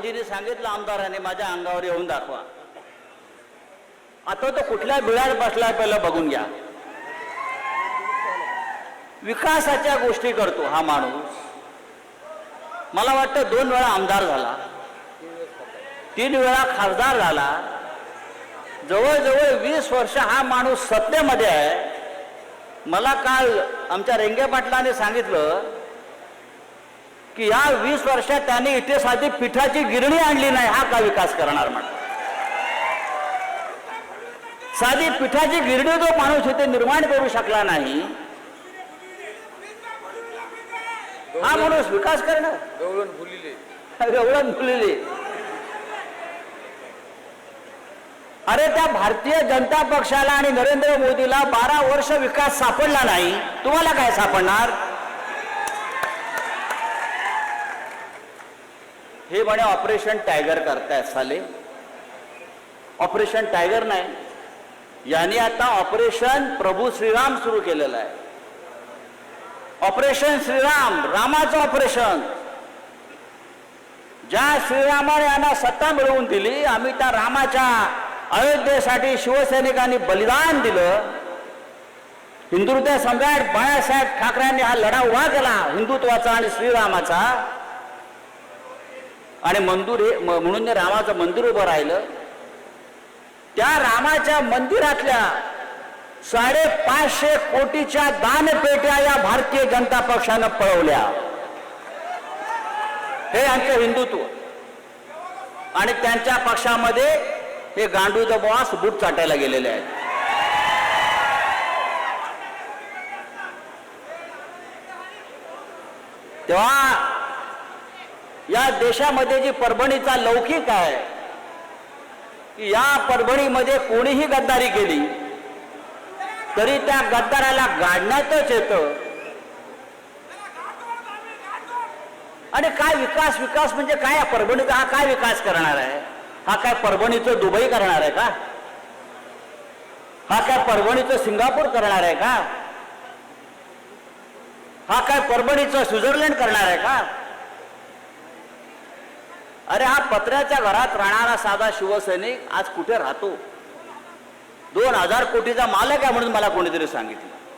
मोदींनी सांगितलं आमदारांनी माझ्या अंगावर येऊन दाखवा. आता तो कुठल्या बिळात बसलाय पहिलं बघून घ्या. विकासाच्या गोष्टी करतो हा माणूस. मला वाटतं 2 वेळा आमदार झाला, 3 वेळा खासदार झाला, जवळजवळ 20 वर्ष हा माणूस सत्तेमध्ये आहे. मला काल आमच्या रेंगे पाटलांनी सांगितलं की या 20 वर्षात त्यांनी इथे साधी पिठाची गिरणी आणली नाही, हा का विकास करणार म्हणतात. साधी पिठाची गिरणी जो माणूस इथे निर्माण करू शकला नाही, हा माणूस विकास करणार. गवळण फुलले. अरे त्या भारतीय जनता पक्षाला आणि नरेंद्र मोदीला 12 वर्ष विकास सापडला नाही, तुम्हाला काय सापडणार? हे म्हणे ऑपरेशन टायगर करतायत साले. ऑपरेशन टायगर नाही, यांनी आता ऑपरेशन प्रभू श्रीराम सुरू केलेलं आहे. ऑपरेशन श्रीराम, रामाचं ऑपरेशन. ज्या श्रीरामाने यांना सत्ता मिळवून दिली, आम्ही त्या रामाच्या अयोध्येसाठी शिवसैनिकांनी बलिदान दिलं. हिंदुत्व सम्राट बाळासाहेब ठाकरेंनी हा लढा उभा केला हिंदुत्वाचा आणि श्रीरामाचा, आणि म्हणून रामाचं मंदिर उभं राहिलं. त्या रामाच्या मंदिरातल्या 550 कोटीच्या दानपेट्या या भारतीय जनता पक्षानं पळवल्या. हे आमचं हिंदुत्व. आणि त्यांच्या पक्षामध्ये हे गांडूद बॉस बूट चाटायला गेलेले आहेत. तेव्हा या देशामध्ये जी परभणीचा लौकिक आहे, या परभणीमध्ये कोणीही गद्दारी केली तरी त्या गद्दाराला गाडण्यातच येतं. आणि काय विकास, विकास म्हणजे काय? परभणीचा हा काय विकास करणार आहे? हा काय परभणीचं दुबई करणार आहे का? हा काय परभणीचं सिंगापूर करणार आहे का? हा काय परभणीचं स्वित्झर्लंड करणार आहे का? अरे हा पत्र्याच्या घरात राहणारा साधा शिवसैनिक आज कुठे राहतो? 2000 कोटीचा मालक आहे म्हणून मला कोणीतरी सांगितलं.